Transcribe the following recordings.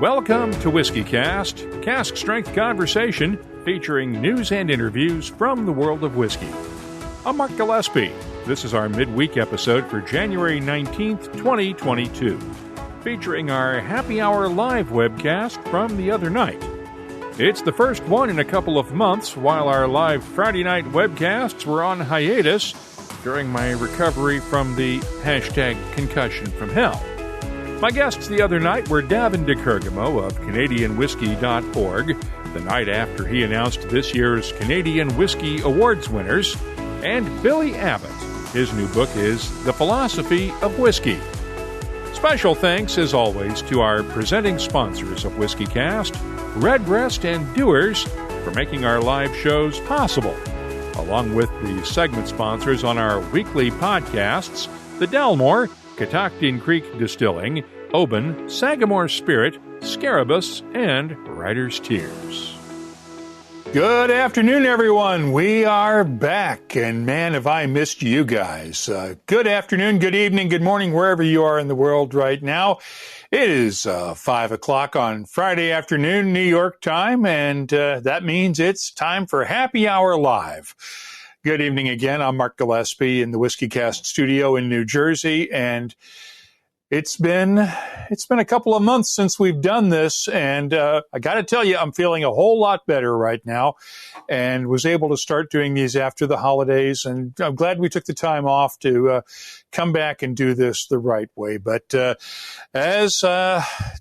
Welcome to Whiskey Cast, cask strength conversation featuring news and interviews from the world of whiskey. I'm Mark Gillespie. This is our midweek episode for January 19th, 2022, featuring our Happy Hour live webcast from the other night. It's the first one in a couple of months while our live Friday night webcasts were on hiatus during my recovery from the #concussion from hell. My guests the other night were Davin de Kergommeaux of CanadianWhiskey.org, the night after he announced this year's Canadian Whiskey Awards winners, and Billy Abbott. His new book is The Philosophy of Whiskey. Special thanks, as always, to our presenting sponsors of WhiskeyCast, Redbreast and Dewar's, for making our live shows possible, along with the segment sponsors on our weekly podcasts, the Dalmore, Catoctin Creek Distilling, Oban, Sagamore Spirit, Scarabus, and Writer's Tears. Good afternoon, everyone. We are back, and man, have I missed you guys. Good afternoon, good evening, good morning, wherever you are in the world right now. It is 5 o'clock on Friday afternoon, New York time, and that means it's time for Happy Hour Live. Good evening again. I'm Mark Gillespie in the WhiskeyCast studio in New Jersey, and it's been a couple of months since we've done this, and I got to tell you, I'm feeling a whole lot better right now, and was able to start doing these after the holidays, and I'm glad we took the time off to come back and do this the right way. But as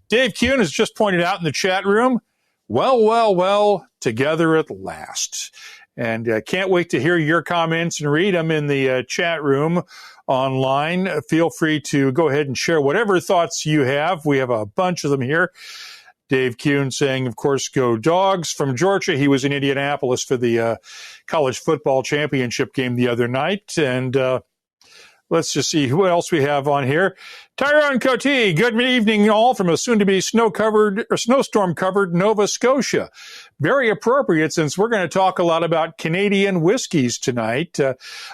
Dave Kuhn has just pointed out in the chat room, well, together at last. And can't wait to hear your comments and read them in the chat room online. Feel free to go ahead and share whatever thoughts you have. We have a bunch of them here. Dave Kuhn saying, of course, go Dogs from Georgia. He was in Indianapolis for the college football championship game the other night. And let's just see who else we have on here. Tyrone Cote, good evening all from a soon-to-be snowstorm-covered Nova Scotia. Very appropriate since we're going to talk a lot about Canadian whiskeys tonight.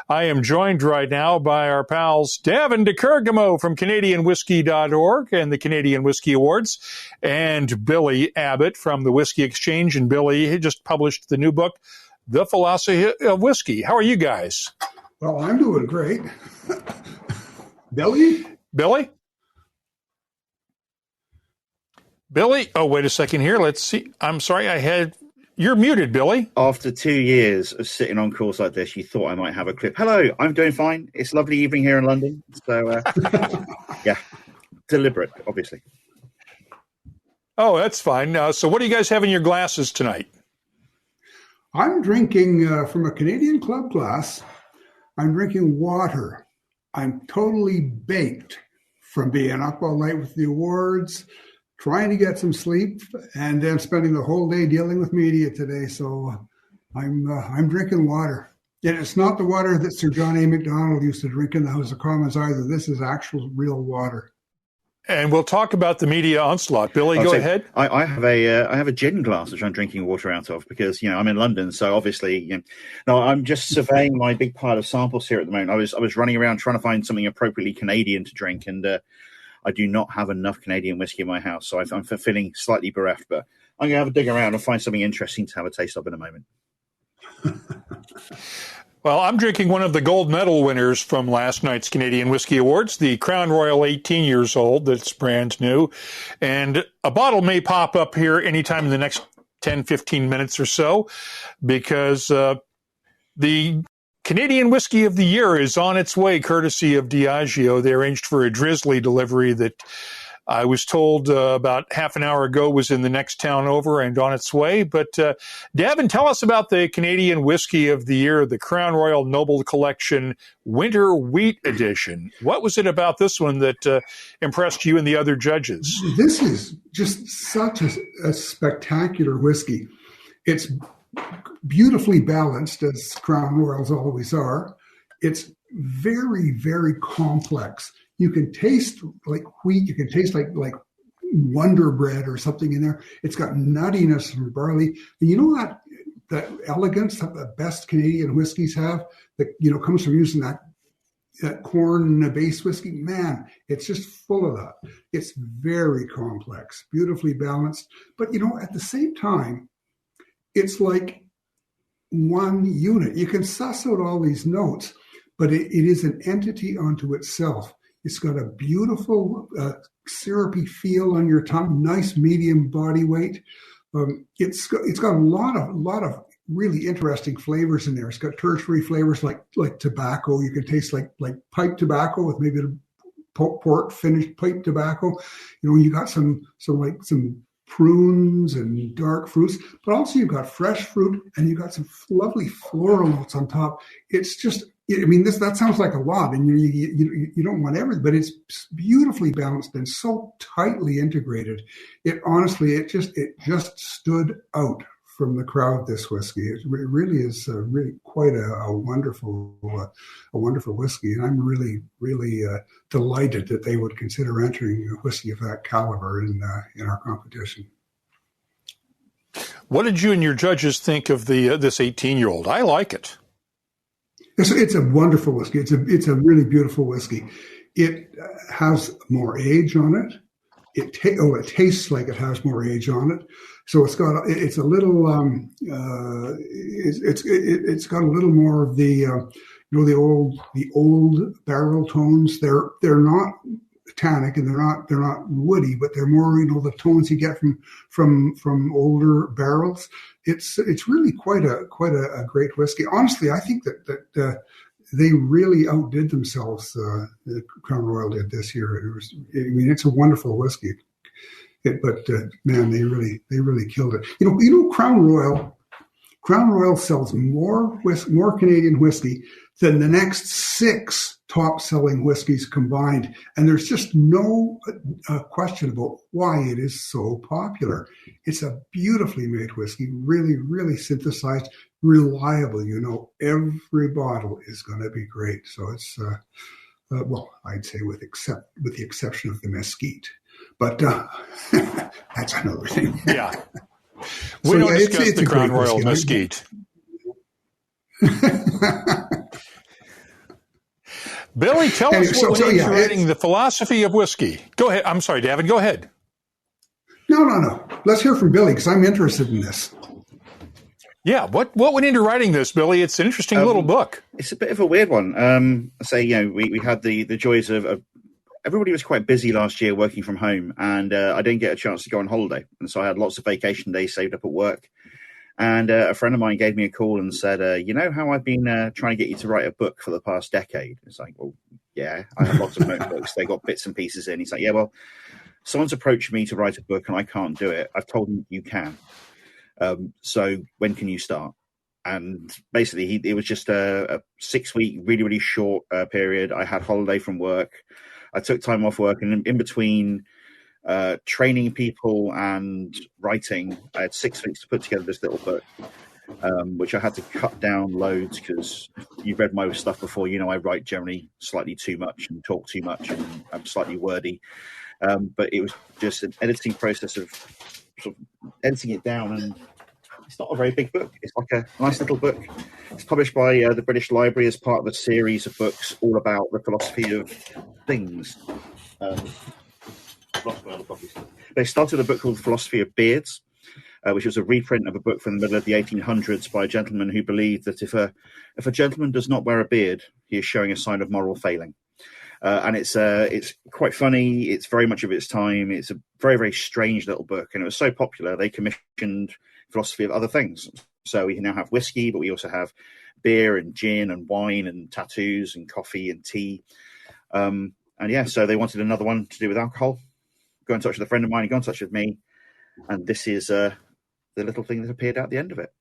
I am joined right now by our pals Davin de Kergommeaux from CanadianWhiskey.org and the Canadian Whiskey Awards, and Billy Abbott from the Whiskey Exchange. And Billy, he just published the new book, The Philosophy of Whiskey. How are you guys? Well, I'm doing great. Billy? Billy? Oh, wait a second here. Let's see. I'm sorry. You're muted, Billy. After 2 years of sitting on calls like this, you thought I might have a clip. Hello, I'm doing fine. It's a lovely evening here in London. So, yeah, deliberate, obviously. Oh, that's fine. So what do you guys have in your glasses tonight? I'm drinking from a Canadian Club glass. I'm drinking water. I'm totally baked from being up all night with the awards, trying to get some sleep, and then spending the whole day dealing with media today. So I'm drinking water. And it's not the water that Sir John A. Macdonald used to drink in the House of Commons either. This is actual real water. And we'll talk about the media onslaught. Billy, go ahead. I have a gin glass which I'm drinking water out of because I'm in London, so obviously I'm just surveying my big pile of samples here at the moment. I was running around trying to find something appropriately Canadian to drink, and I do not have enough Canadian whiskey in my house, so I'm feeling slightly bereft. But I'm going to have a dig around and find something interesting to have a taste of in a moment. Well, I'm drinking one of the gold medal winners from last night's Canadian Whiskey Awards, the Crown Royal 18 years old, that's brand new. And a bottle may pop up here anytime in the next 10, 15 minutes or so, because the Canadian Whiskey of the Year is on its way, courtesy of Diageo. They arranged for a drizzly delivery that I was told about half an hour ago was in the next town over and on its way. But Davin, tell us about the Canadian Whiskey of the Year, the Crown Royal Noble Collection Winter Wheat Edition. What was it about this one that impressed you and the other judges? This is just such a spectacular whiskey. It's beautifully balanced, as Crown Royals always are. It's very, very complex. You can taste like wheat. You can taste like Wonder Bread or something in there. It's got nuttiness from barley. And you know that elegance that the best Canadian whiskeys have that, comes from using that corn-based whiskey, man, it's just full of that. It's very complex, beautifully balanced. But, at the same time, it's like one unit. You can suss out all these notes, but it is an entity unto itself. It's got a beautiful syrupy feel on your tongue, nice medium body weight. It's got a lot of really interesting flavors in there. It's got tertiary flavors like tobacco. You can taste like pipe tobacco with maybe a port finished pipe tobacco. You got some prunes and dark fruits, but also you've got fresh fruit and you've got some lovely floral notes on top. It's just, that sounds like a lot, and you don't want everything, but it's beautifully balanced and so tightly integrated. It just stood out from the crowd, this whiskey. It really is really quite a wonderful whiskey, and I'm really delighted that they would consider entering a whiskey of that caliber in our competition. What did you and your judges think of this 18-year-old? I like it. It's a wonderful whiskey. It's a really beautiful whiskey. It has more age on it. It tastes like it has more age on it. So it's got a little it's got a little more of the the old barrel tones. They're not tannic and they're not woody, but they're more the tones you get from older barrels. It's really quite a great whiskey. Honestly, I think that they really outdid themselves. Crown Royal did this year. It's a wonderful whiskey. But man, they really killed it. Crown Royal sells more Canadian whiskey than the next 6 top-selling whiskeys combined, and there's just no question about why it is so popular. It's a beautifully made whiskey, really, really synthesized, reliable. Every bottle is going to be great. So it's I'd say with the exception of the mesquite. But that's another thing. Yeah. We don't discuss the Crown Royal mesquite. Billy, tell us what went into writing The Philosophy of Whiskey. Go ahead. I'm sorry, Davin, go ahead. No. Let's hear from Billy because I'm interested in this. Yeah, what went into writing this, Billy? It's an interesting little book. It's a bit of a weird one. We had the joys of everybody was quite busy last year working from home, and I didn't get a chance to go on holiday. And so I had lots of vacation days saved up at work. And a friend of mine gave me a call and said, how I've been trying to get you to write a book for the past decade? It's like, well, yeah, I have lots of notebooks. They got bits and pieces in. He's like, yeah, well, someone's approached me to write a book and I can't do it. I've told them you can. So when can you start? And basically, it was just a 6-week, really, really short period. I had holiday from work. I took time off work, and in between training people and writing, I had 6 weeks to put together this little book, which I had to cut down loads because you've read my stuff before. I write generally slightly too much and talk too much, and I'm slightly wordy. But it was just an editing process of sort of editing it down, and it's not a very big book. It's like a nice little book. It's published by the British Library as part of a series of books all about the philosophy of things. They started a book called The Philosophy of Beards, which was a reprint of a book from the middle of the 1800s by a gentleman who believed that if a gentleman does not wear a beard, he is showing a sign of moral failing. And it's quite funny. It's very much of its time. It's a very, very strange little book. And it was so popular, they commissioned philosophy of other things. So we now have whiskey, but we also have beer and gin and wine and tattoos and coffee and tea. So they wanted another one to do with alcohol. Got in touch with a friend of mine. He got in touch with me. And this is the little thing that appeared at the end of it.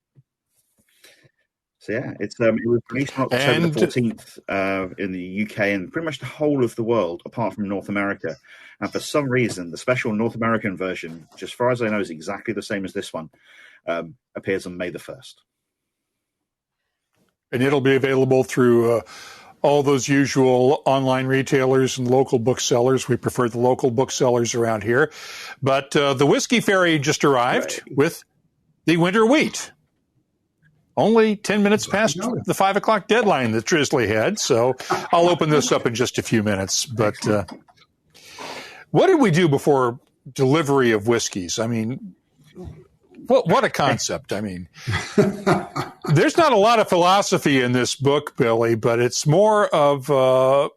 So yeah, it was released on October the 14th in the UK and pretty much the whole of the world, apart from North America. And for some reason, the special North American version, which as far as I know is exactly the same as this one, appears on May the 1st. And it'll be available through all those usual online retailers and local booksellers. We prefer the local booksellers around here. But the Whiskey Fairy just arrived with the winter wheat. only 10 minutes past the 5 o'clock deadline that Drizzly had, so I'll open this up in just a few minutes. But what did we do before delivery of whiskeys? I mean, what a concept. I mean, there's not a lot of philosophy in this book, Billy, but it's more of a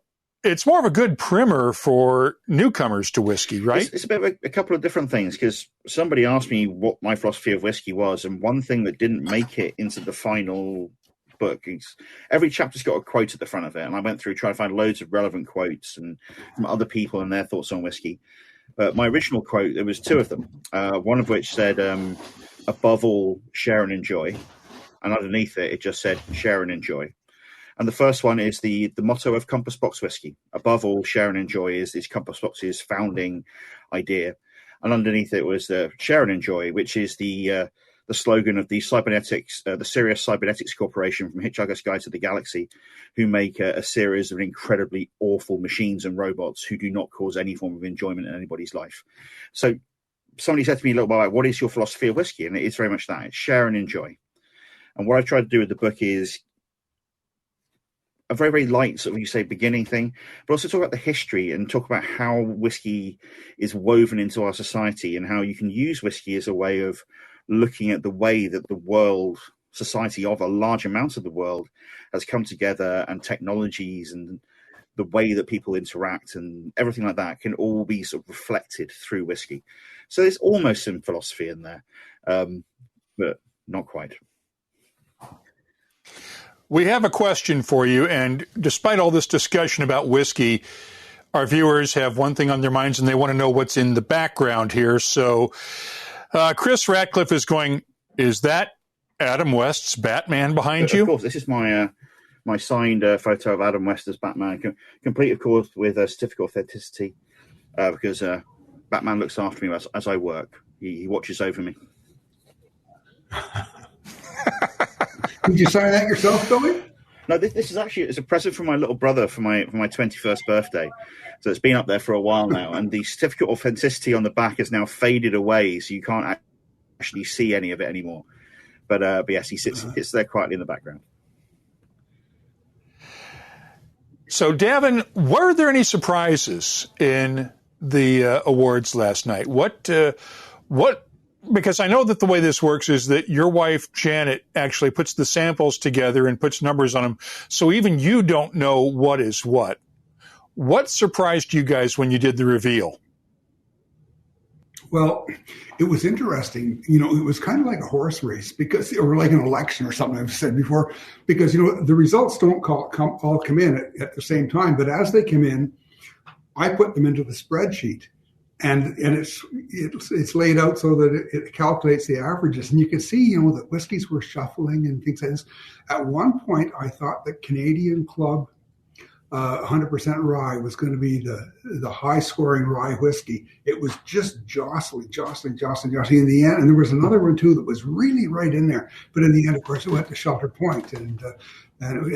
good primer for newcomers to whiskey, right? It's a bit of a couple of different things, because somebody asked me what my philosophy of whiskey was, and one thing that didn't make it into the final book is every chapter's got a quote at the front of it, and I went through trying to find loads of relevant quotes and from other people and their thoughts on whiskey. But my original quote, there was two of them, one of which said, above all, share and enjoy. And underneath it, it just said, share and enjoy. And the first one is the motto of Compass Box Whiskey. Above all, share and enjoy is Compass Box's founding idea. And underneath it was share and enjoy, which is the slogan of the cybernetics, the Sirius Cybernetics Corporation from Hitchhiker's Guide to the Galaxy, who make a series of incredibly awful machines and robots who do not cause any form of enjoyment in anybody's life. So somebody said to me a little while back, what is your philosophy of whiskey? And it's very much that. It's share and enjoy. And what I've tried to do with the book is a very, very light sort of, you say, beginning thing, but also talk about the history and talk about how whiskey is woven into our society and how you can use whiskey as a way of looking at the way that the world, society of a large amount of the world, has come together, and technologies and the way that people interact and everything like that can all be sort of reflected through whiskey. So there's almost some philosophy in there, but not quite. We have a question for you, and despite all this discussion about whiskey, our viewers have one thing on their minds, and they want to know what's in the background here. So Chris Ratcliffe is going, is that Adam West's Batman behind you? Of course, this is my signed photo of Adam West as Batman, complete, of course, with a certificate of authenticity, because Batman looks after me as I work. He watches over me. Did you sign that yourself, Billy? No, this is actually, it's a present from my little brother for my 21st birthday. So it's been up there for a while now, and the certificate of authenticity on the back has now faded away, so you can't actually see any of it anymore. But yes, he sits there quietly in the background. So, Davin, were there any surprises in the awards last night? What? Because I know that the way this works is that your wife, Janet, actually puts the samples together and puts numbers on them. So even you don't know what is what. What surprised you guys when you did the reveal? Well, it was interesting. You know, it was kind of like a horse race, or like an election or something I've said before, because, you know, the results don't all come in at the same time. But as they come in, I put them into the spreadsheet. And it's laid out so that it calculates the averages. And you can see, you know, that whiskeys were shuffling and things like this. At one point, I thought that Canadian Club 100% rye was going to be the high-scoring rye whiskey. It was just jostling in the end. And there was another one, too, that was really right in there. But in the end, of course, it went to Shelter Point. And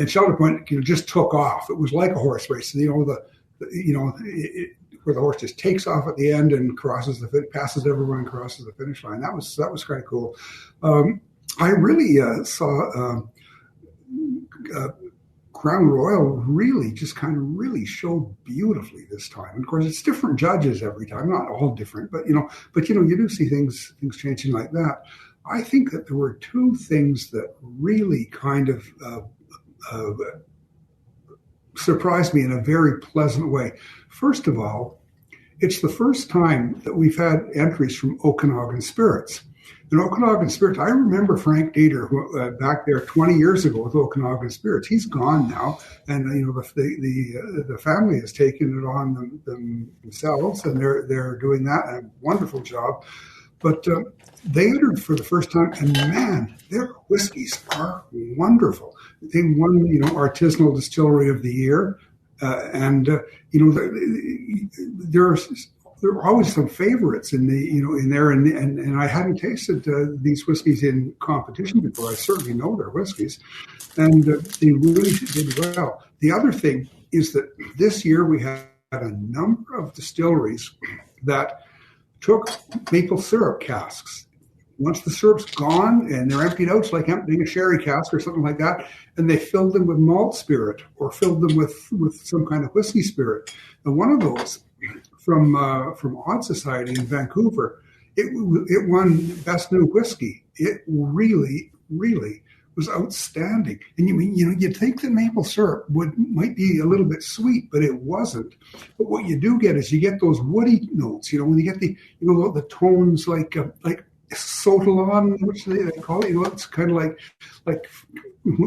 Shelter Point, you know, just took off. It was like a horse race. You know, where the horse just takes off at the end and passes everyone and crosses the finish line. That was kind of cool. I really saw Crown Royal really just kind of really showed beautifully this time. And of course, it's different judges every time, not all different, but you do see things changing like that. I think that there were two things that really kind of surprised me in a very pleasant way. First of all, it's the first time that we've had entries from Okanagan Spirits. And Okanagan Spirits, I remember Frank Dieter back there 20 years ago with Okanagan Spirits. He's gone now, and you know the family has taken it on themselves, and they're doing that a wonderful job. But they entered for the first time, and man, their whiskeys are wonderful. They won, you know, Artisanal Distillery of the Year, and you know there are always some favorites in there, and I hadn't tasted these whiskeys in competition before. I certainly know their whiskeys, and they really did well. The other thing is that this year we had a number of distilleries that took maple syrup casks once the syrup's gone and they're emptied out, it's like emptying a sherry cask or something like that, and they filled them with malt spirit or filled them with some kind of whiskey spirit. And one of those from Odd Society in Vancouver, it won Best New Whiskey. It really, really was outstanding. And you'd think that maple syrup might be a little bit sweet, but it wasn't. But what you do get is you get those woody notes. When you get the tones like Sotalon, which they call it. It's kind of like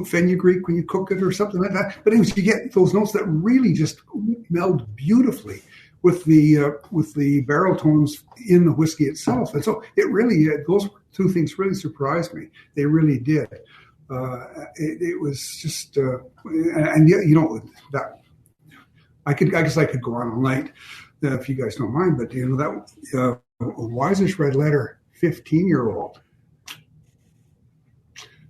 fenugreek when you cook it or something like that. But anyways, you get those notes that really just meld beautifully with the barrel tones in the whiskey itself. And so it really, those two things really surprised me. They really did. It was just, and yet, that I guess I could go on all night if you guys don't mind, but that Wisest Red Letter 15-year-old,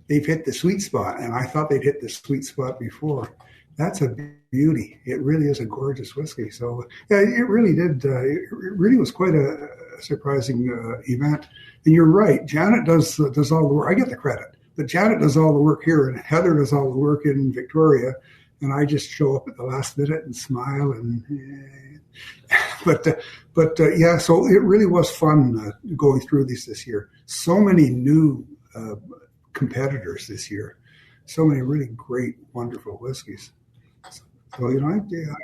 they've hit the sweet spot, and I thought they'd hit the sweet spot before. That's a beauty. It really is a gorgeous whiskey. So yeah, it really did. It really was quite a surprising event. And you're right. Janet does all the work. I get the credit, but Janet does all the work here, and Heather does all the work in Victoria, and I just show up at the last minute and smile. But yeah. So it really was fun going through this year. So many new competitors this year. So many really great, wonderful whiskeys. So,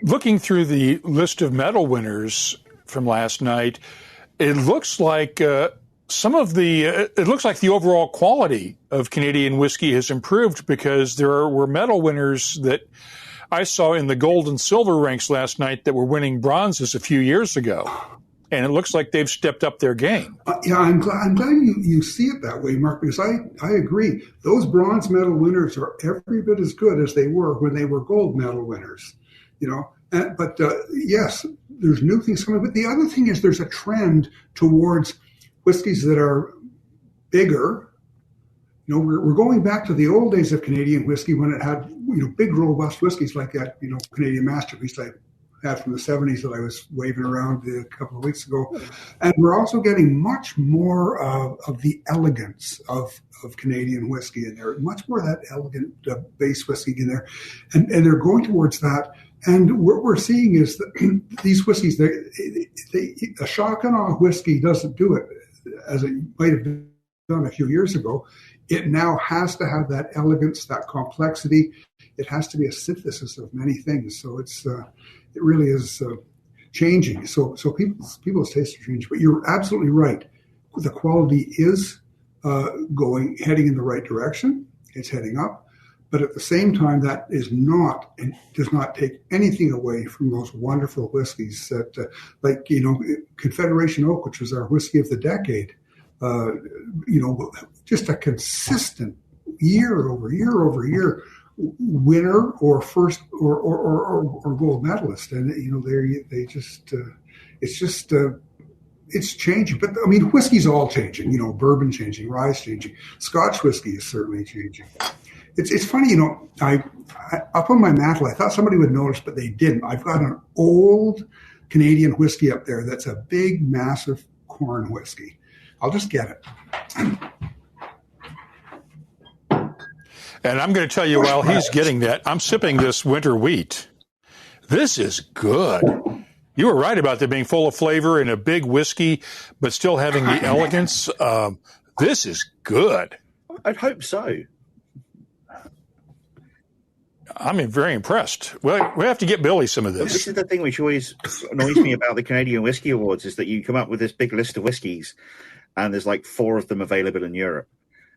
looking through the list of medal winners from last night, it looks like it looks like the overall quality of Canadian whiskey has improved, because there were medal winners that I saw in the gold and silver ranks last night that were winning bronzes a few years ago. And it looks like they've stepped up their game. Yeah, I'm glad you see it that way, Mark, because I agree. Those bronze medal winners are every bit as good as they were when they were gold medal winners, But yes, there's new things coming. But the other thing is there's a trend towards whiskeys that are bigger. We're going back to the old days of Canadian whiskey when it had, big robust whiskeys like that, Canadian Masterpiece I had from the 70s that I was waving around a couple of weeks ago. And we're also getting much more of the elegance of Canadian whiskey in there, much more of that elegant base whiskey in there. And they're going towards that. And what we're seeing is that these whiskeys, a shock and awe whiskey doesn't do it as it might have done a few years ago. It now has to have that elegance, that complexity. It has to be a synthesis of many things. So it really is changing. So people's tastes are changing. But you're absolutely right. The quality is heading in the right direction. It's heading up. But at the same time, that is not and does not take anything away from those wonderful whiskeys that, Confederation Oak, which was our whiskey of the decade. Just a consistent year over year winner or first or gold medalist, and it's changing. But I mean, whiskey's all changing. Bourbon changing, rye's changing, Scotch whiskey is certainly changing. It's funny, I up on my mantle, I thought somebody would notice, but they didn't. I've got an old Canadian whiskey up there that's a big, massive corn whiskey. I'll just get it. And I'm going to tell you, while he's getting that, I'm sipping this winter wheat. This is good. You were right about it being full of flavor and a big whiskey, but still having the elegance. This is good. I'd hope so. I'm very impressed. Well, we have to get Billy some of this. This is the thing which always annoys me about the Canadian Whiskey Awards, is that you come up with this big list of whiskies, and there's like 4 of them available in Europe.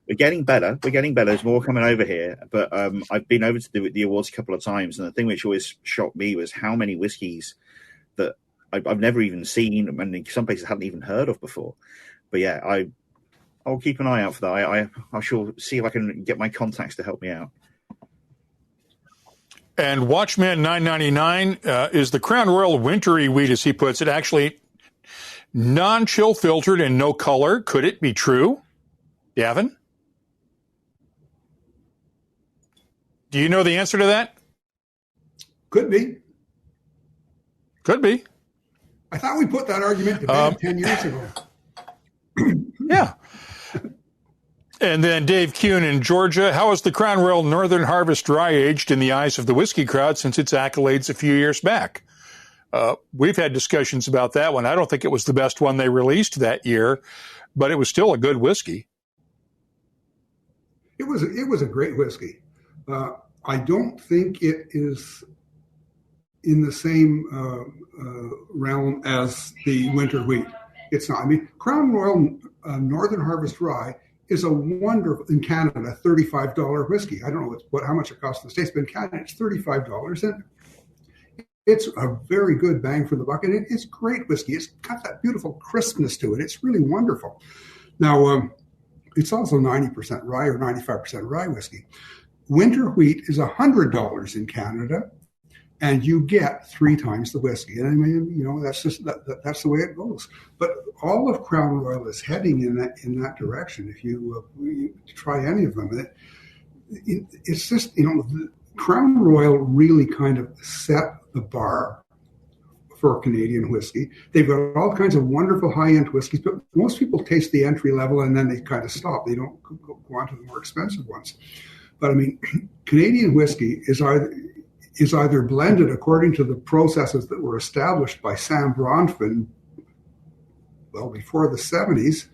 We're getting better. There's more coming over here. But I've been over to the awards a couple of times, and the thing which always shocked me was how many whiskies that I've never even seen, and in some places hadn't even heard of before. But yeah, I'll keep an eye out for that. I shall see if I can get my contacts to help me out. And Watchman 999 is the Crown Royal Wintry Wheat, as he puts it, actually non-chill filtered and no color. Could it be true? Davin? Do you know the answer to that? Could be. Could be. I thought we put that argument to bed 10 years ago. Yeah. And then Dave Kuhn in Georgia. How is the Crown Royal Northern Harvest Rye aged in the eyes of the whiskey crowd since its accolades a few years back? We've had discussions about that one. I don't think it was the best one they released that year, but it was still a good whiskey. It was a great whiskey. I don't think it is in the same realm as the winter wheat. It's not. I mean, Crown Royal Northern Harvest Rye is a wonderful, in Canada, $35 whiskey. I don't know how much it costs in the States, but in Canada, it's $35. And it's a very good bang for the buck. And it's great whiskey. It's got that beautiful crispness to it. It's really wonderful. Now, it's also 90% rye or 95% rye whiskey. Winter wheat is $100 in Canada, and you get 3 times the whiskey. And I mean, that's just that's the way it goes. But all of Crown Royal is heading in that direction. If you try any of them, it's just Crown Royal really kind of set the bar for Canadian whiskey. They've got all kinds of wonderful high-end whiskeys, but most people taste the entry level and then they kind of stop. They don't go on to the more expensive ones. But I mean, Canadian whiskey is either blended according to the processes that were established by Sam Bronfman, before the 70s,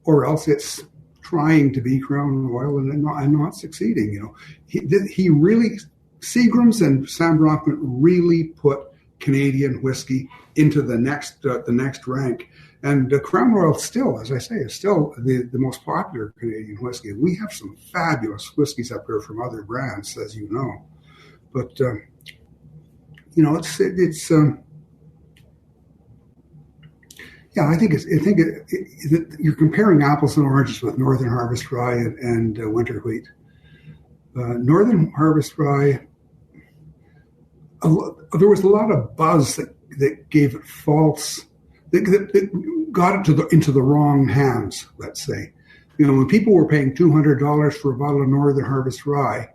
or else it's trying to be Crown Royal and not succeeding. He really, Seagram's and Sam Bronfman really put Canadian whiskey into the next rank. And Crown Royal still, as I say, is still the most popular Canadian whiskey. We have some fabulous whiskeys up here from other brands, as you know. But I think you're comparing apples and oranges with Northern Harvest Rye and winter wheat. Northern Harvest Rye, there was a lot of buzz that gave it false. That got it into the wrong hands. Let's say, when people were paying $200 for a bottle of Northern Harvest Rye,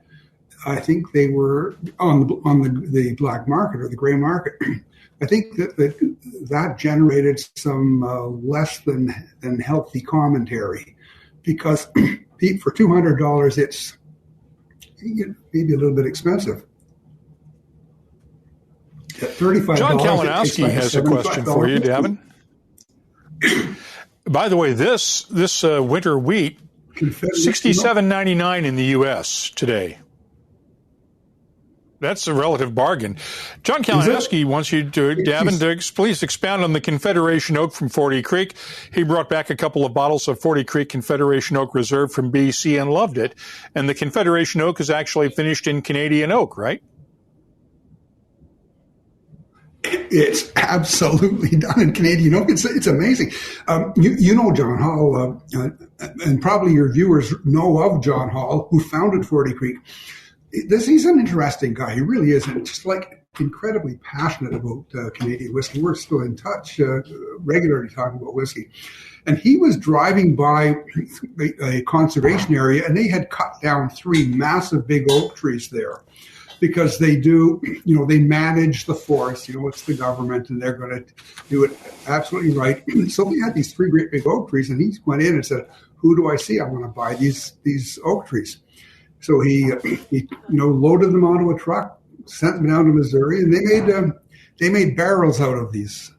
I think they were on the black market or the gray market. I think that generated some less than healthy commentary, because for $200 it's maybe a little bit expensive. At $35, John Kalinowski has a question for you, Davin. By the way, this winter wheat, $67.99 in the U.S. today. That's a relative bargain. John Kalinowski wants you to, Davin, to please expound on the Confederation Oak from Forty Creek. He brought back a couple of bottles of Forty Creek Confederation Oak Reserve from BC and loved it. And the Confederation Oak is actually finished in Canadian oak, right? It's absolutely done in Canadian oak. It's amazing. You know John Hall, and probably your viewers know of John Hall, who founded Forty Creek. He's an interesting guy. He really is, and just incredibly passionate about Canadian whiskey. We're still in touch regularly talking about whiskey. And he was driving by a conservation area, and they had cut down 3 massive big oak trees there, because they do, they manage the forest. It's the government, and they're going to do it absolutely right. So they had these 3 great big oak trees, and he went in and said, "Who do I see? I want to buy these oak trees." So he loaded them onto a truck, sent them down to Missouri, and they made barrels out of these.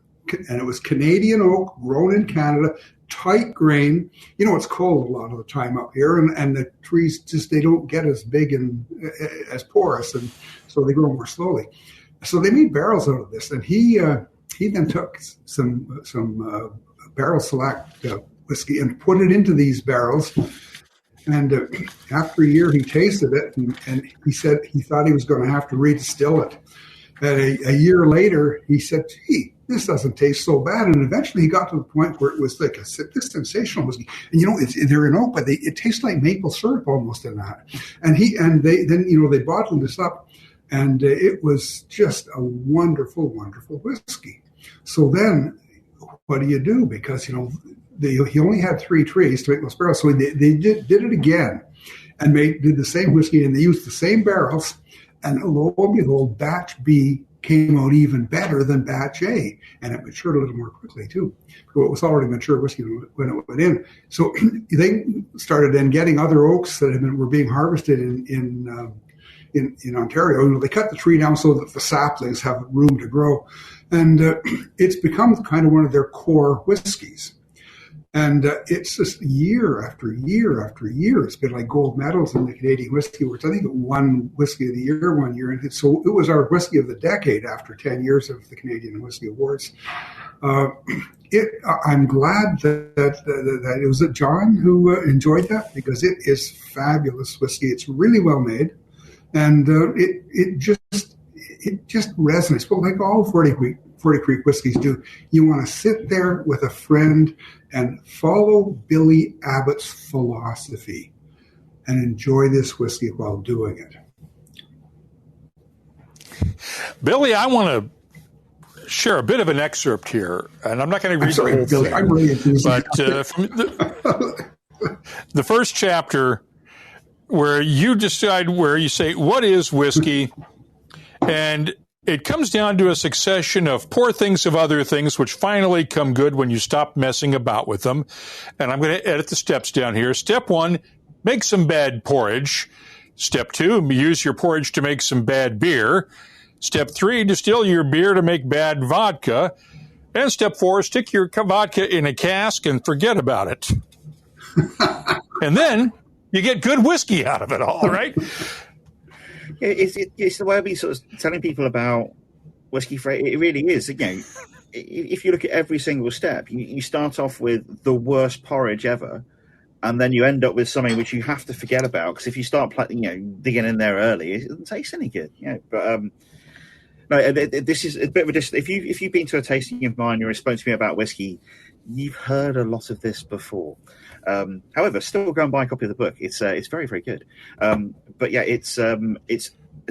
And it was Canadian oak, grown in Canada, tight grain. It's cold a lot of the time up here, and the trees they don't get as big and as porous, and so they grow more slowly. So they made barrels out of this, and he then took some barrel select whiskey and put it into these barrels. And after a year, he tasted it, and he said he thought he was going to have to redistill it. And a year later, he said, "Gee, this doesn't taste so bad." And eventually, he got to the point where it was like this sensational whiskey. And they're in oak, but it tastes like maple syrup almost in that. And they bottled this up, and it was just a wonderful, wonderful whiskey. So then, what do you do? Because he only had 3 trees to make those barrels, so they did it again, and did the same whiskey, and they used the same barrels. And lo and behold, Batch B came out even better than batch A, and it matured a little more quickly too. It was already mature whiskey when it went in. So they started then getting other oaks that were being harvested in Ontario. You know, they cut the tree down so that the saplings have room to grow, and it's become kind of one of their core whiskeys. And it's just year after year after year. It's been like gold medals in the Canadian Whiskey Awards. I think it won Whiskey of the Year one year. And so it was our Whiskey of the Decade after 10 years of the Canadian Whiskey Awards. I'm glad that it was John who enjoyed that, because it is fabulous whiskey. It's really well made. And it just resonates. Well, like all 40 Creek whiskeys do, you want to sit there with a friend and follow Billy Abbott's philosophy and enjoy this whiskey while doing it. Billy, I want to share a bit of an excerpt here, and I'm not going to read the whole Billy, thing. I'm really enthusiastic. But from the first chapter, where you decide, where you say, what is whiskey? And it comes down to a succession of poor things of other things, which finally come good when you stop messing about with them. And I'm going to edit the steps down here. Step 1, make some bad porridge. Step 2, use your porridge to make some bad beer. Step 3, distill your beer to make bad vodka. And step 4, stick your vodka in a cask and forget about it. And then you get good whiskey out of it all, right? It's the way I've been sort of telling people about whiskey. It really is. You know, if you look at every single step, you start off with the worst porridge ever, and then you end up with something which you have to forget about, because if you start digging in there early, it doesn't taste any good. But no, this is a bit of a if you've been to a tasting of mine, you're spoken to me about whiskey, you've heard a lot of this before. However, still go and buy a copy of the book. It's very, very good. But yeah, it's a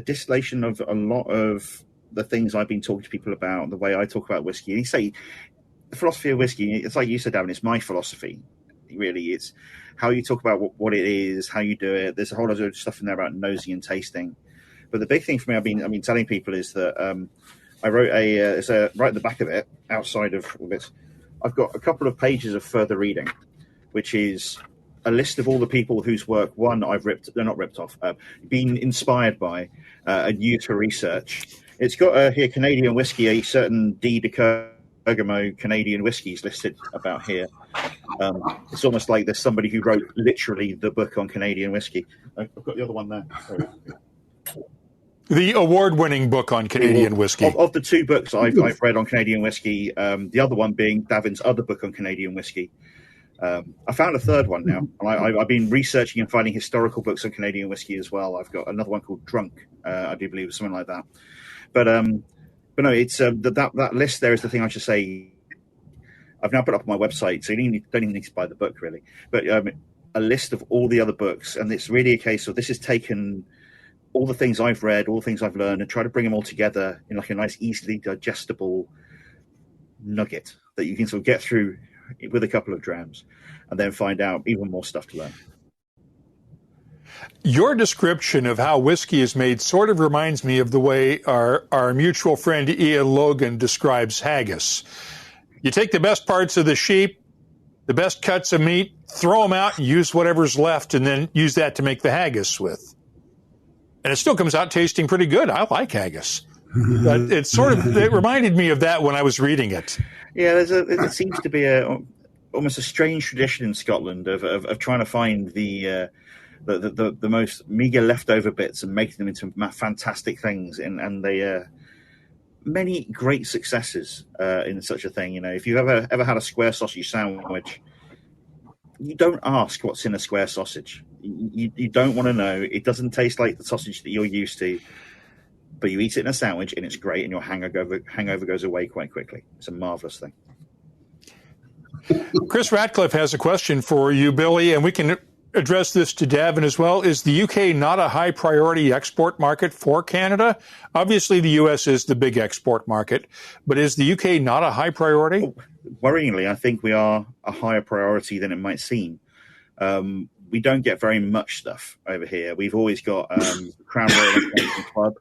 distillation of a lot of the things I've been talking to people about, the way I talk about whiskey. And you say the philosophy of whiskey, it's like you said, Davin, it's my philosophy. Really, it's how you talk about what it is, how you do it. There's a whole lot of stuff in there about nosing and tasting. But the big thing for me, I've been telling people is that I wrote it's right at the back of it, outside of this, I've got a couple of pages of further reading, which is a list of all the people whose work, one, been inspired by and used for research. It's got here Canadian whiskey, a certain D. de Kergommeaux Canadian whiskies listed about here. It's almost like there's somebody who wrote literally the book on Canadian whiskey. I've got the other one there. Sorry. The award-winning book on Canadian whiskey. Of the two books I've read on Canadian whiskey, the other one being Davin's other book on Canadian whiskey. I found a third one now, and I've been researching and finding historical books on Canadian whiskey as well. I've got another one called Drunk, I do believe, or something like that. But no, it's that list there is the thing I should say. I've now put up on my website, so you don't even need to buy the book really. But a list of all the other books, and it's really a case of this has taken all the things I've read, all the things I've learned, and try to bring them all together in like a nice, easily digestible nugget that you can sort of get through with a couple of drams, and then find out even more stuff to learn. Your description of how whiskey is made sort of reminds me of the way our mutual friend Ian Logan describes haggis. You take the best parts of the sheep, the best cuts of meat, throw them out and use whatever's left, and then use that to make the haggis with. And it still comes out tasting pretty good. I like haggis. But it reminded me of that when I was reading it. Yeah, there seems to be almost a strange tradition in Scotland of trying to find the most meager leftover bits and making them into fantastic things, and they many great successes in such a thing. You know, if you've ever had a square sausage sandwich, you don't ask what's in a square sausage. You don't want to know. It doesn't taste like the sausage that you're used to, but you eat it in a sandwich and it's great, and your hangover goes away quite quickly. It's a marvelous thing. Chris Ratcliffe has a question for you, Billy, and we can address this to Davin as well. Is the UK not a high priority export market for Canada? Obviously, the US is the big export market, but is the UK not a high priority? Worryingly, I think we are a higher priority than it might seem. We don't get very much stuff over here. We've always got Crown Royal Club.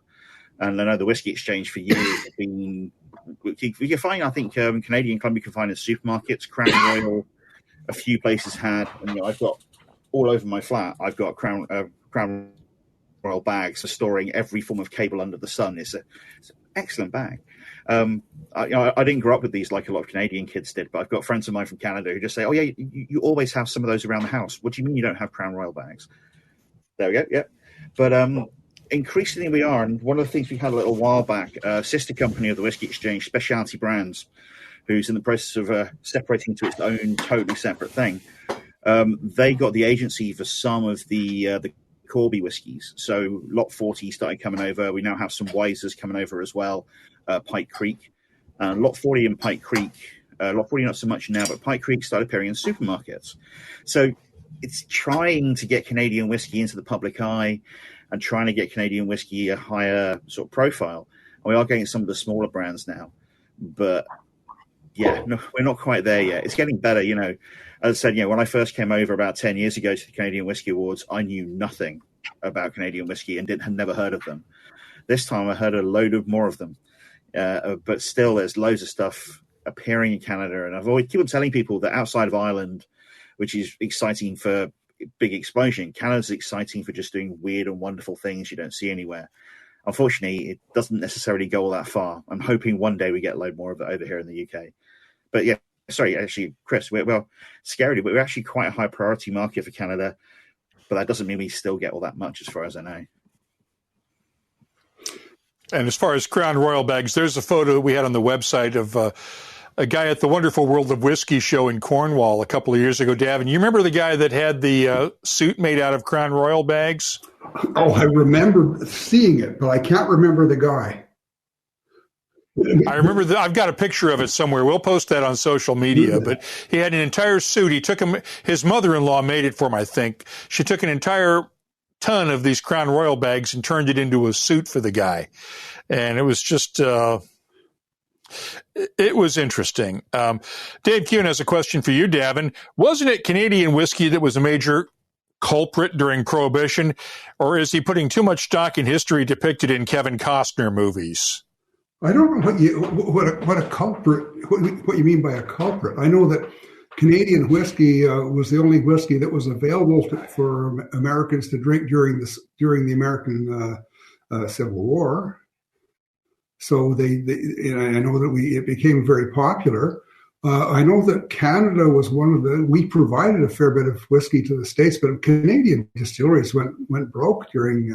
And I know the Whiskey Exchange for years has been. You can find, I think, Canadian Club you can find in supermarkets. Crown Royal, a few places had. And I've got all over my flat. I've got Crown Royal bags for storing every form of cable under the sun. It's an excellent bag. I didn't grow up with these like a lot of Canadian kids did, but I've got friends of mine from Canada who just say, "Oh yeah, you always have some of those around the house. What do you mean you don't have Crown Royal bags?" There we go. Yeah, but increasingly we are, and one of the things we had a little while back, sister company of the Whiskey Exchange, Specialty Brands, who's in the process of separating to its own totally separate thing. They got the agency for some of the Corby whiskies. So Lot 40 started coming over. We now have some Wisers coming over as well. Pike Creek. Lot 40 and Pike Creek. Lot 40 not so much now, but Pike Creek started appearing in supermarkets. So it's trying to get Canadian whiskey into the public eye and trying to get Canadian whiskey a higher sort of profile. And we are getting some of the smaller brands now. But yeah, no, we're not quite there yet. It's getting better, As I said, when I first came over about 10 years ago to the Canadian Whiskey Awards, I knew nothing about Canadian whiskey and had never heard of them. This time I heard a load of more of them. But still, there's loads of stuff appearing in Canada. And I've always keep on telling people that outside of Ireland, which is exciting for big explosion, Canada's exciting for just doing weird and wonderful things you don't see anywhere. Unfortunately, it doesn't necessarily go all that far. I'm hoping one day we get a load more of it over here in the UK. But yeah, sorry, actually, Chris, scarily, we're actually quite a high priority market for Canada, but that doesn't mean we still get all that much as far as I know. And as far as Crown Royal bags, there's a photo we had on the website of a guy at the Wonderful World of Whiskey show in Cornwall a couple of years ago. Davin, you remember the guy that had the suit made out of Crown Royal bags? Oh, I remember seeing it, but I can't remember the guy. I remember I've got a picture of it somewhere. We'll post that on social media. But he had an entire suit. He took his mother-in-law made it for him, I think. She took an entire ton of these Crown Royal bags and turned it into a suit for the guy. And it was just, it was interesting. Dave Kuhn has a question for you, Davin. Wasn't it Canadian whiskey that was a major culprit during Prohibition, or is he putting too much stock in history depicted in Kevin Costner movies? I don't know what a culprit, what you mean by a culprit. I know that Canadian whiskey was the only whiskey that was available for Americans to drink during the American Civil War. So and I know that it became very popular. I know that Canada was we provided a fair bit of whiskey to the States, but Canadian distilleries went broke during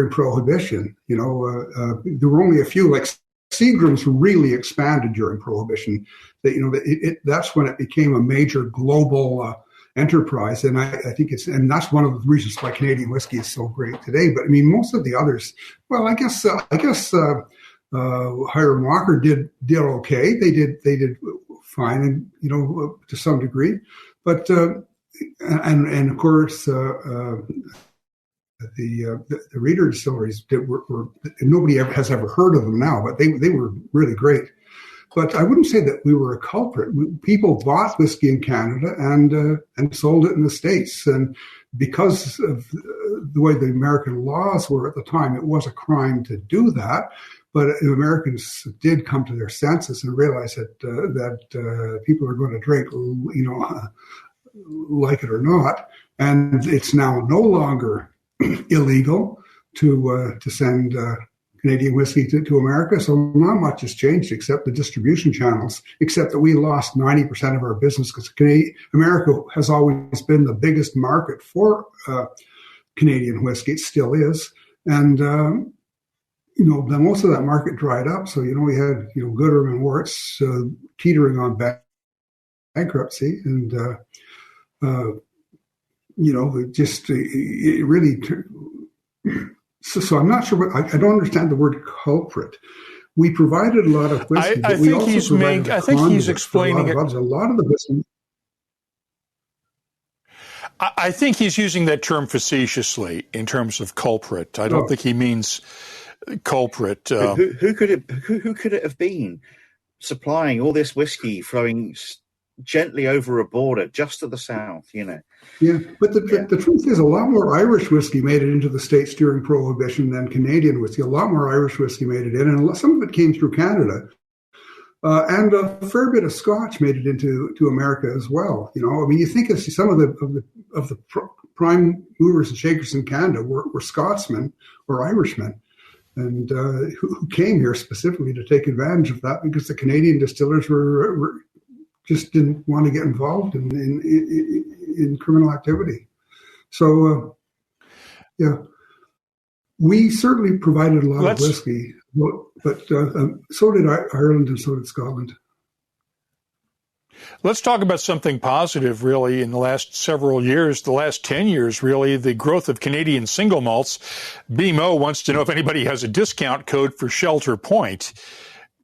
Prohibition. There were only a few, like Seagram's really expanded during Prohibition. That's when it became a major global enterprise, and I think that's one of the reasons why Canadian whiskey is so great today. But I mean, most of the others, well, I guess Hiram Walker did okay. They did fine, and to some degree, but and of course the Reader distilleries were nobody has ever heard of them now, but they were really great. But I wouldn't say that we were a culprit. People bought whiskey in Canada and sold it in the States, and because of the way the American laws were at the time, it was a crime to do that. But Americans did come to their senses and realize that people are going to drink, like it or not. And it's now no longer illegal to send Canadian whiskey to America. So not much has changed except the distribution channels, except that we lost 90% of our business because America has always been the biggest market for Canadian whiskey. It still is. And, then most of that market dried up. So, we had, Goodrum and Worts teetering on bankruptcy. And, it really... So I'm not sure I don't understand the word culprit. We provided a lot of whiskey, but we also provided I think he's explaining it. A lot of the whiskey. I think he's using that term facetiously in terms of culprit. I don't think he means culprit. Who could it have been supplying all this whiskey flowing gently over a border just to the south, you know. Yeah, but the truth is, a lot more Irish whiskey made it into the States during Prohibition than Canadian whiskey. A lot more Irish whiskey made it in, and some of it came through Canada. And a fair bit of Scotch made it into America as well. You know, I mean, you think of some of the prime movers and shakers in Canada were Scotsmen or Irishmen, and who came here specifically to take advantage of that because the Canadian distillers were just didn't want to get involved in criminal activity. So, we certainly provided a lot of whiskey. But so did Ireland and so did Scotland. Let's talk about something positive, really, in the last several years, the last 10 years, really, the growth of Canadian single malts. BMO wants to know if anybody has a discount code for Shelter Point,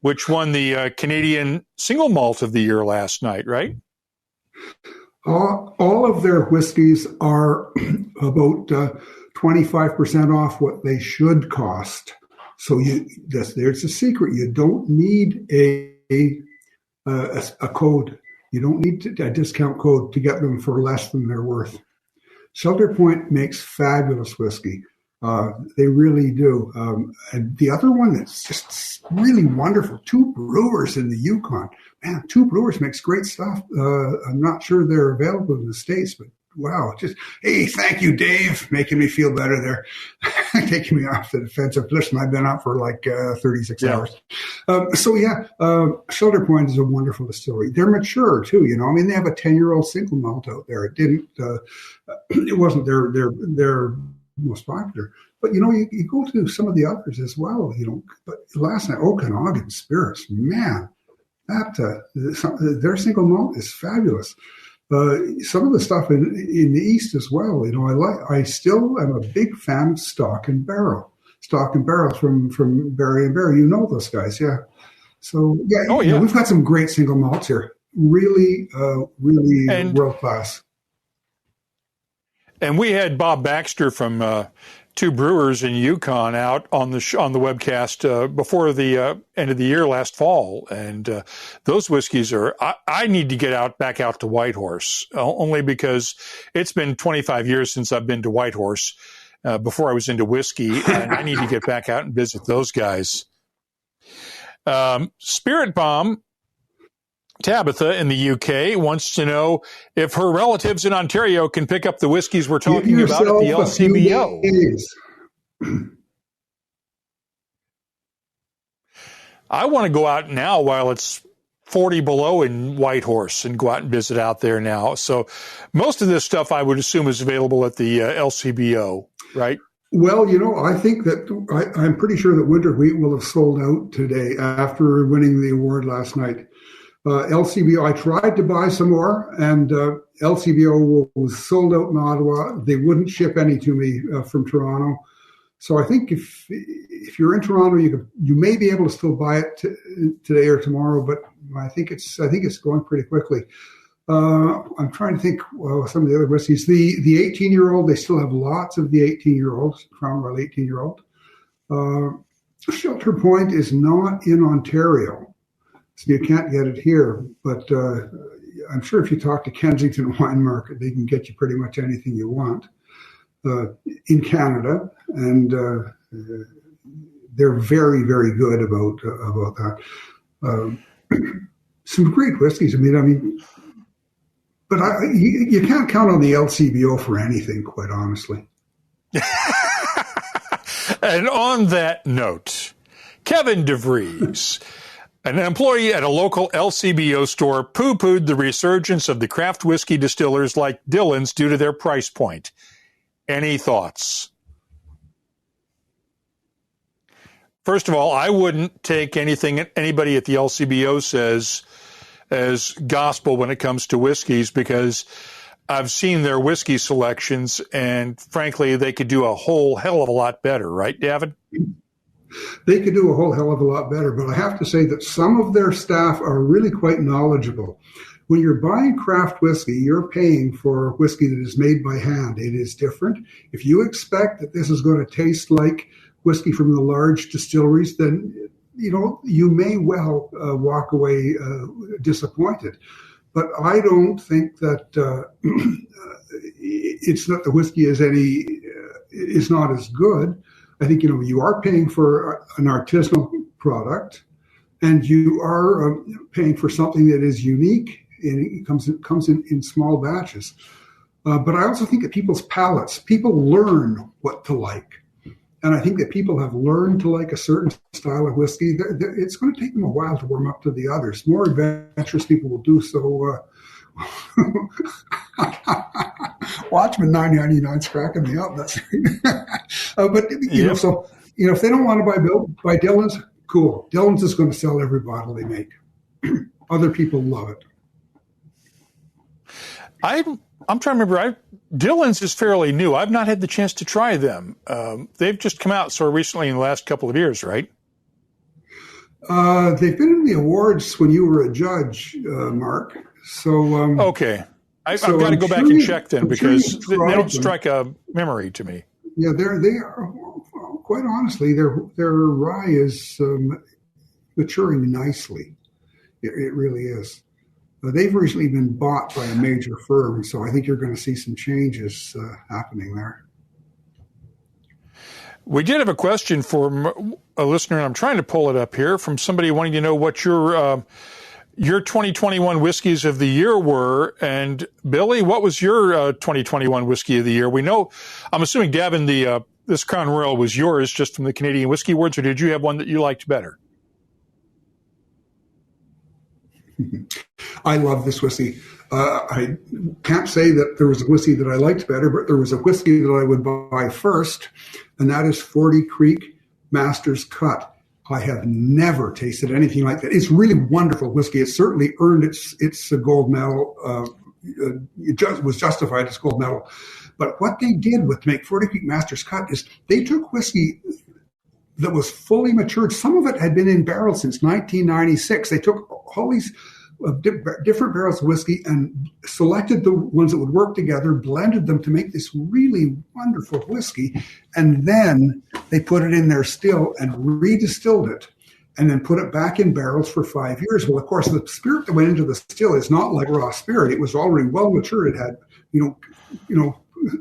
which won the Canadian single malt of the year last night, right? All of their whiskeys are about 25% off what they should cost. So there's a secret. You don't need a code. You don't need a discount code to get them for less than they're worth. Shelter Point makes fabulous whiskey. They really do. And the other one that's just really wonderful, Two Brewers in the Yukon. Man, Two Brewers makes great stuff. I'm not sure they're available in the States, but wow, hey, thank you, Dave, making me feel better there, taking me off the defensive position. I've been up for like 36 hours. Shelter Point is a wonderful distillery. They're mature too, you know. I mean, they have a 10-year-old single malt out there. It wasn't their most popular, but you know, you go to some of the others as well, you know. But last night, Okanagan Spirits, man, their single malt is fabulous. Some of the stuff in the East as well, you know, I still am a big fan of Stock and Barrel from Barry and Barry. You know those guys, yeah. So you know, we've got some great single malts here, really world class. And we had Bob Baxter from Two Brewers in Yukon out on the webcast before the end of the year last fall, and those whiskeys are. I need to get back out to Whitehorse only because it's been 25 years since I've been to Whitehorse. Before I was into whiskey, and I need to get back out and visit those guys. Spirit Bomb Tabitha in the UK wants to know if her relatives in Ontario can pick up the whiskeys we're talking about at the LCBO. I want to go out now while it's 40 below in Whitehorse and go out and visit out there now. So most of this stuff I would assume is available at the LCBO, right? Well, you know, I think that I'm pretty sure that Winter Wheat will have sold out today after winning the award last night. LCBO, I tried to buy some more, and LCBO was sold out in Ottawa. They wouldn't ship any to me from Toronto. So I think if you're in Toronto, you may be able to still buy it today or tomorrow, but I think it's going pretty quickly. I'm trying to think some of the other whiskeys. The 18-year-old, they still have lots of the 18-year-olds, Cromwell 18-year-old. Shelter Point is not in Ontario. So you can't get it here, but I'm sure if you talk to Kensington Wine Market, they can get you pretty much anything you want in Canada, and they're very, very good about that. Some great whiskeys. I mean, but you can't count on the LCBO for anything, quite honestly. And on that note, Kevin DeVries, an employee at a local LCBO store, poo-pooed the resurgence of the craft whiskey distillers like Dillon's due to their price point. Any thoughts? First of all, I wouldn't take anything anybody at the LCBO says as gospel when it comes to whiskeys, because I've seen their whiskey selections, and frankly, they could do a whole hell of a lot better, right, Davin? They could do a whole hell of a lot better, but I have to say that some of their staff are really quite knowledgeable. When you're buying craft whiskey, you're paying for whiskey that is made by hand. It is different. If you expect that this is going to taste like whiskey from the large distilleries, then you may well walk away disappointed. but I don't think that it's not the whiskey is not as good. I think, you are paying for an artisanal product, and you are paying for something that is unique, and it comes in small batches. But I also think that people's palates, people learn what to like. And I think that people have learned to like a certain style of whiskey. It's going to take them a while to warm up to the others. More adventurous people will do so. Watchman 999's cracking me up. That's but so if they don't want to buy Dillon's, cool. Dillon's is going to sell every bottle they make. Other people love it. I'm trying to remember. Dillon's is fairly new. I've not had the chance to try them. They've just come out sort of recently in the last couple of years, right? They've been in the awards when you were a judge, Mark. So okay, I've got to go back and check then, because they don't strike a memory to me. Yeah, they are. Quite honestly, their rye is maturing nicely. It really is. They've recently been bought by a major firm, so I think you're going to see some changes happening there. We did have a question from a listener, and I'm trying to pull it up here, from somebody wanting to know what your 2021 whiskeys of the year were. And Billy, what was your 2021 whiskey of the year? We know, I'm assuming, Davin, this Crown Royal was yours just from the Canadian Whiskey Awards, or did you have one that you liked better? I love this whiskey. I can't say that there was a whiskey that I liked better, but there was a whiskey that I would buy first, and that is 40 Creek Master's Cut. I have never tasted anything like that. It's really wonderful whiskey. It certainly earned its gold medal. It was justified as gold medal. But what they did to make 40 Creek Master's Cut is they took whiskey that was fully matured. Some of it had been in barrels since 1996. They took all these different barrels of whiskey and selected the ones that would work together, blended them to make this really wonderful whiskey, and then they put it in their still and redistilled it, and then put it back in barrels for 5 years. Well, of course, the spirit that went into the still is not like raw spirit. It was already well matured. It had,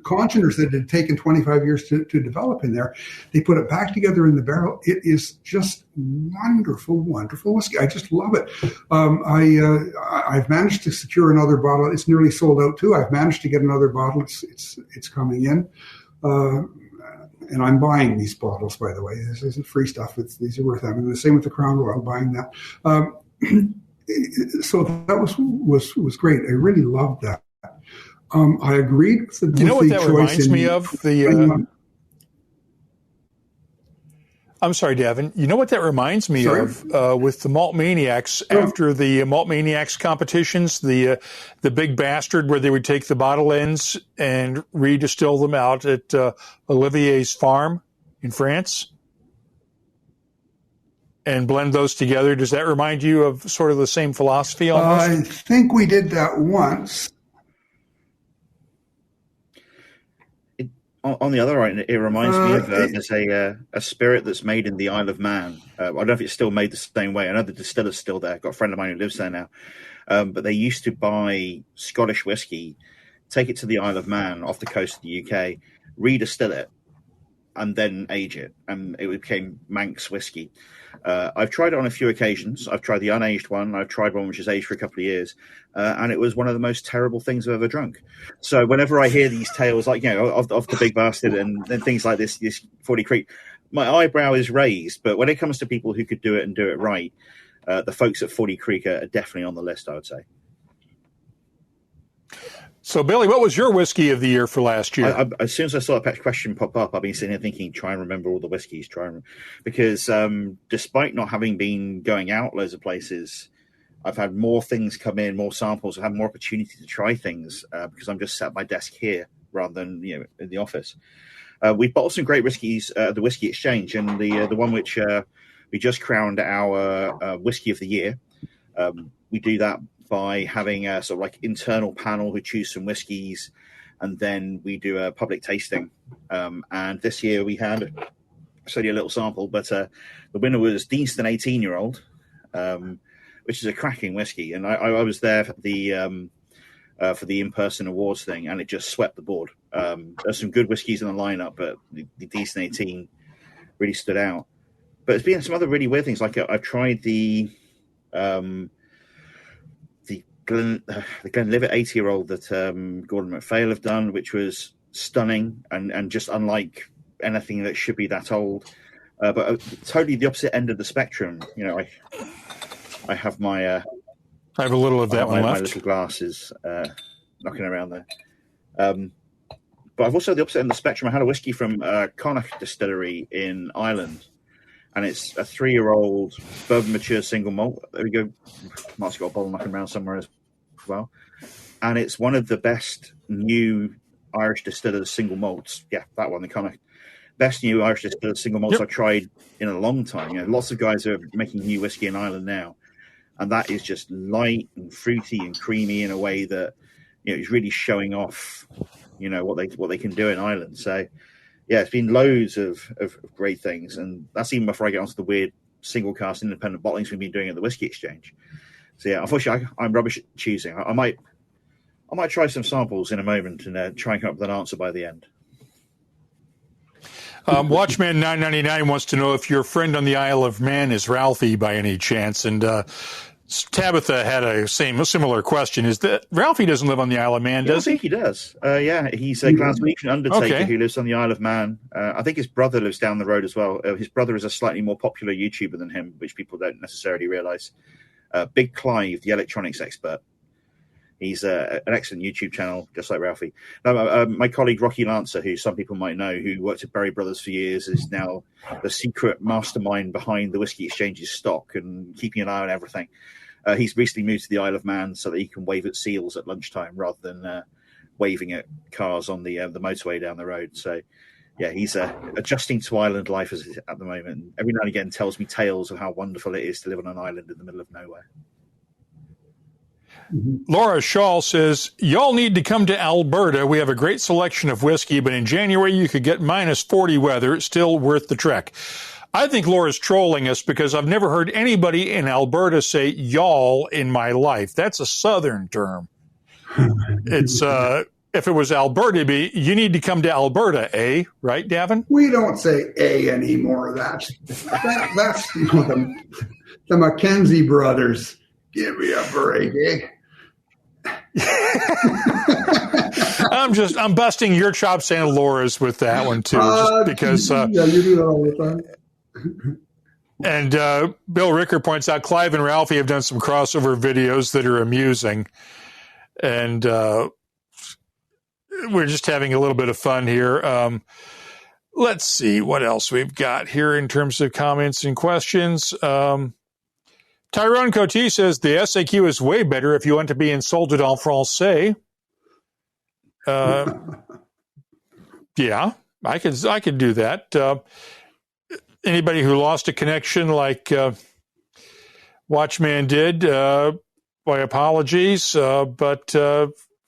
congeners that had taken 25 years to develop in there. They put it back together in the barrel. It is just wonderful, wonderful whiskey. I just love it. I've managed to secure another bottle. It's nearly sold out too. I've managed to get another bottle. It's coming in. And I'm buying these bottles, by the way. This isn't free stuff. These are worth having. The same with the Crown Royal, buying that. So that was great. I really loved that. I agreed with the what that reminds me of? I'm sorry, Davin. You know what that reminds me of with the Malt Maniacs after the Malt Maniacs competitions, the Big Bastard, where they would take the bottle ends and redistill them out at Olivier's farm in France and blend those together. Does that remind you of sort of the same philosophy almost? I think we did that once. On the other hand, it reminds me of there's a spirit that's made in the Isle of Man. I don't know if it's still made the same way. I know the distiller's still there. I've got a friend of mine who lives there now. But they used to buy Scottish whiskey, take it to the Isle of Man off the coast of the UK, redistill it, and then age it. And it became Manx whiskey. I've tried it on a few occasions. I've tried the unaged one. I've tried one which is aged for a couple of years. And it was one of the most terrible things I've ever drunk. So whenever I hear these tales, like, of the Big Bastard and things like this 40 Creek, my eyebrow is raised. But when it comes to people who could do it and do it right, the folks at 40 Creek are definitely on the list, I would say. So, Billy, what was your whiskey of the year for last year? As soon as I saw that question pop up, I've been sitting here thinking, try and remember all the whiskeys, because despite not having been going out loads of places, I've had more things come in, more samples. I've had more opportunity to try things because I'm just sat at my desk here rather than in the office. We've bottled some great whiskeys at the Whiskey Exchange, and the one which we just crowned our whiskey of the year. We do that by having a sort of like internal panel who choose some whiskies, and then we do a public tasting. And this year we had, it's only a little sample, but the winner was Deanston 18-year-old, which is a cracking whiskey. And I was there for the in-person awards thing, and it just swept the board. There's some good whiskies in the lineup, but the Decent 18 really stood out. But there's been some other really weird things. Like I've tried the Glenlivet 80-year-old that Gordon MacPhail have done, which was stunning and just unlike anything that should be that old. But totally the opposite end of the spectrum. I have my I have a little of that one left. My little glasses knocking around there. But I've also the opposite end of the spectrum. I had a whiskey from Connacht Distillery in Ireland, and it's a 3-year-old bourbon mature single malt. There we go. Mark's got a bottle knocking around somewhere as well. And it's one of the best new Irish distillers single malts. Yeah, that one, the Connacht. Best new Irish distillers single malts I've tried in a long time. Lots of guys are making new whiskey in Ireland now, and that is just light and fruity and creamy in a way that is really showing off what they can do in Ireland. So yeah, it's been loads of great things, and that's even before I get onto the weird single cast independent bottlings we've been doing at the Whiskey Exchange. So yeah, unfortunately I'm rubbish at choosing. I might try some samples in a moment and try and come up with an answer by the end. Watchman 999 wants to know if your friend on the Isle of Man is Ralphie by any chance, and Tabitha had a similar question. Is that Ralphie doesn't live on the Isle of Man, does he? I think he does. He's a Glaswegian undertaker who lives on the Isle of Man. I think his brother lives down the road as well. His brother is a slightly more popular YouTuber than him, which people don't necessarily realise. Big Clive, the electronics expert. He's an excellent YouTube channel, just like Ralphie. My colleague Rocky Lancer, who some people might know, who worked at Berry Brothers for years, is now the secret mastermind behind the Whiskey Exchange's stock and keeping an eye on everything. He's recently moved to the Isle of Man so that he can wave at seals at lunchtime rather than waving at cars on the motorway down the road. So, yeah, he's adjusting to island life at the moment. Every now and again tells me tales of how wonderful it is to live on an island in the middle of nowhere. Laura Shaw says, y'all need to come to Alberta. We have a great selection of whiskey, but in January you could get -40 weather. Still worth the trek. I think Laura's trolling us because I've never heard anybody in Alberta say y'all in my life. That's a Southern term. It's if it was Alberta, it'd be, you need to come to Alberta, eh? Right, Davin? We don't say "a" anymore. That's the Mackenzie brothers. Give me a break, eh? I'm busting your chops and Laura's with that one too, just because. Yeah, you do that all the time. And Bill Ricker points out Clive and Ralphie have done some crossover videos that are amusing, and we're just having a little bit of fun here. Let's see what else we've got here in terms of comments and questions. Tyrone Coty says the SAQ is way better if you want to be insulted en français. Yeah, I could do that. Anybody who lost a connection like Watchman did, my apologies. But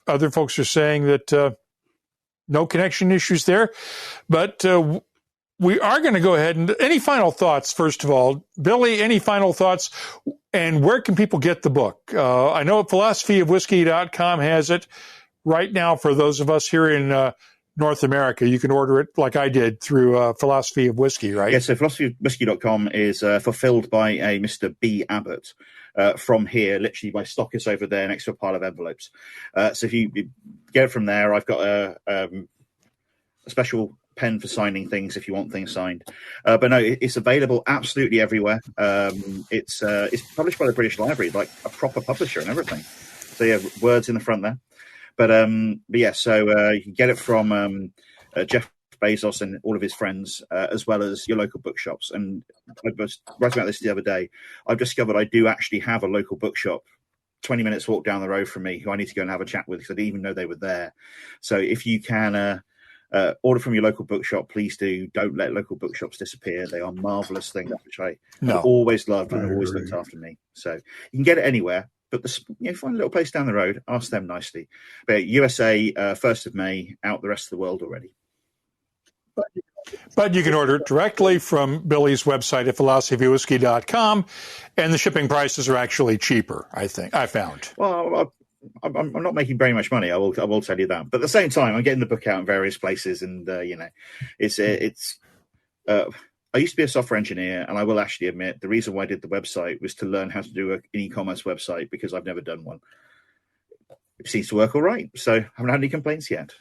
other folks are saying that no connection issues there. But we are going to go ahead and any final thoughts, first of all. Billy, any final thoughts? And where can people get the book? I know philosophyofwhiskey.com has it right now for those of us here in North America. You can order it like I did through Philosophy of Whiskey, right? Yes, so philosophyofwhiskey.com is fulfilled by a Mr. B. Abbott from here. Literally, my stock is over there next to a pile of envelopes. So if you get it from there, I've got a special pen for signing things if you want things signed. But no, it's available absolutely everywhere. It's published by the British Library, like a proper publisher and everything. So you have words in the front there. But yeah, so you can get it from Jeff Bezos and all of his friends, as well as your local bookshops. And I was writing about this the other day. I've discovered I do actually have a local bookshop 20 minutes walk down the road from me who I need to go and have a chat with because I didn't even know they were there. So if you can order from your local bookshop, please do. Don't let local bookshops disappear. They are marvelous things, which I have always loved and always looked after me. So you can get it anywhere. But find a little place down the road, ask them nicely. But USA, 1st of May, out the rest of the world already. But you can order it directly from Billy's website at philosophyofwhiskey.com, and the shipping prices are actually cheaper, I think, I found. Well, I'm not making very much money. I will tell you that. But at the same time, I'm getting the book out in various places, and it's. I used to be a software engineer, and I will actually admit the reason why I did the website was to learn how to do an e-commerce website because I've never done one. It seems to work all right, so I haven't had any complaints yet.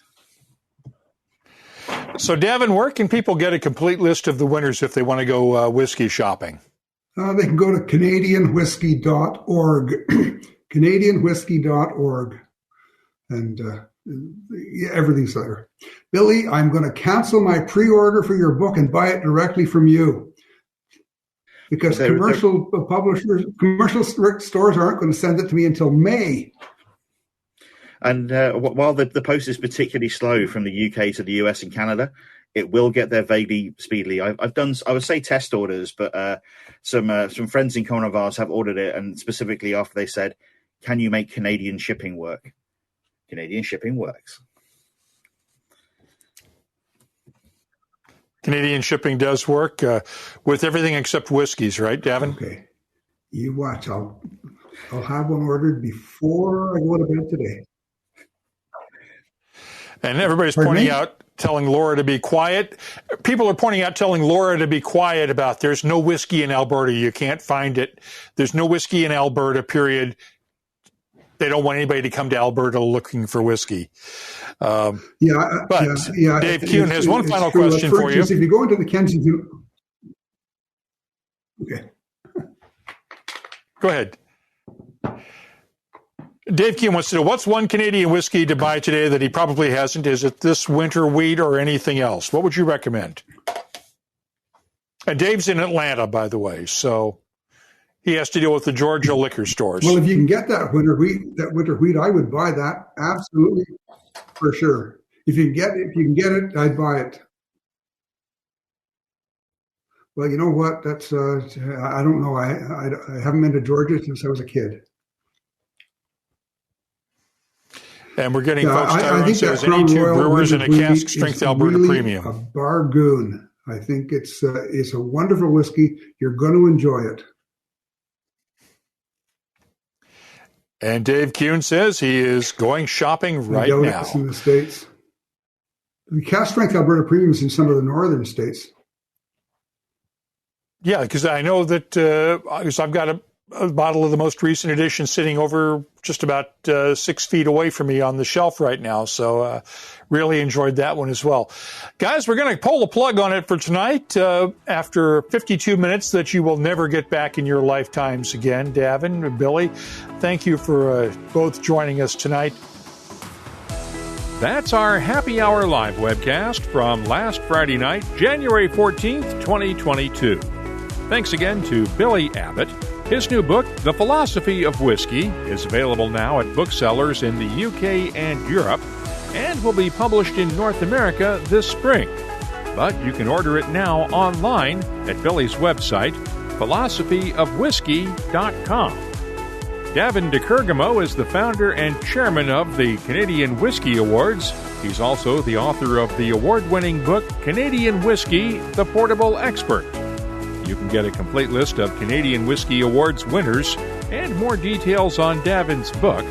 So, Davin, where can people get a complete list of the winners if they want to go whiskey shopping? They can go to canadianwhiskey.org, canadianwhiskey.org, and everything's there. Billy, I'm going to cancel my pre-order for your book and buy it directly from you. Because commercial stores aren't going to send it to me until May. And while the post is particularly slow from the UK to the US and Canada, it will get there vaguely speedily. I've done, I would say, test orders, but some friends in common of ours have ordered it, and specifically after they said, "Can you make Canadian shipping work?" Canadian shipping works. Canadian shipping does work with everything except whiskeys, right, Davin? Okay, you watch. I'll have one ordered before I go to bed today. And everybody's pointing out, telling Laura to be quiet. People are pointing out, telling Laura to be quiet about there's no whiskey in Alberta. You can't find it. There's no whiskey in Alberta, period. They don't want anybody to come to Alberta looking for whiskey. Dave Kuhn has one final question for you. If you go into the Kensington... Okay. Go ahead. Dave Kuhn wants to know, what's one Canadian whiskey to buy today that he probably hasn't? Is it this winter wheat or anything else? What would you recommend? And Dave's in Atlanta, by the way, so he has to deal with the Georgia liquor stores. Well, if you can get that winter wheat, I would buy that absolutely for sure. If you can get it, I'd buy it. Well, you know what? That's I don't know. I haven't been to Georgia since I was a kid. And we're getting folks Tyrone says any two brewers and a cask strength Alberta really premium. A bargain. I think it's a wonderful whiskey. You're going to enjoy it. And Dave Kuhn says he is going shopping right now. In the States. The cask strength Alberta premium is in some of the northern states. Yeah, because I know that I've got a bottle of the most recent edition sitting over just about 6 feet away from me on the shelf right now. So really enjoyed that one as well. Guys, we're going to pull the plug on it for tonight after 52 minutes that you will never get back in your lifetimes again. Davin and Billy, thank you for both joining us tonight. That's our Happy Hour Live webcast from last Friday night, January 14th, 2022. Thanks again to Billy Abbott. His new book, The Philosophy of Whiskey, is available now at booksellers in the UK and Europe and will be published in North America this spring. But you can order it now online at Billy's website, philosophyofwhiskey.com. Davin de Kergommeaux is the founder and chairman of the Canadian Whiskey Awards. He's also the author of the award-winning book, Canadian Whiskey, The Portable Expert. You can get a complete list of Canadian Whiskey Awards winners and more details on Davin's book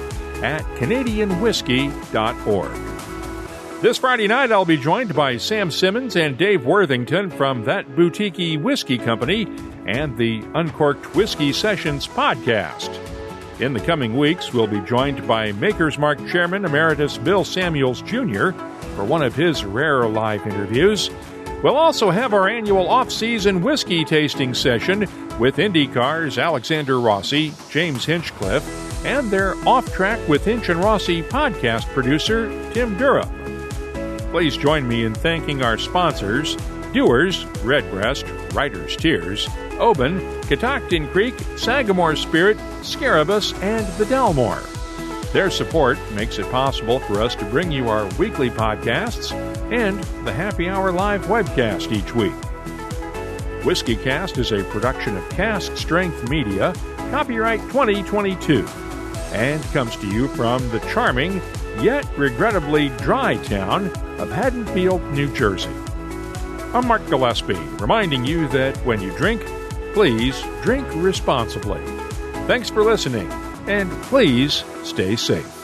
at canadianwhiskey.org. This Friday night, I'll be joined by Sam Simmons and Dave Worthington from That Boutique Whiskey Company and the Uncorked Whiskey Sessions podcast. In the coming weeks, we'll be joined by Maker's Mark Chairman Emeritus Bill Samuels Jr. for one of his rare live interviews. We'll also have our annual off-season whiskey tasting session with IndyCar's Alexander Rossi, James Hinchcliffe, and their Off Track with Hinch and Rossi podcast producer, Tim Durham. Please join me in thanking our sponsors, Dewar's, Redbreast, Writer's Tears, Oban, Catoctin Creek, Sagamore Spirit, Scarabus, and the Dalmore. Their support makes it possible for us to bring you our weekly podcasts and the Happy Hour Live webcast each week. WhiskeyCast is a production of Cask Strength Media, copyright 2022, and comes to you from the charming, yet regrettably dry town of Haddonfield, New Jersey. I'm Mark Gillespie, reminding you that when you drink, please drink responsibly. Thanks for listening, and please stay safe.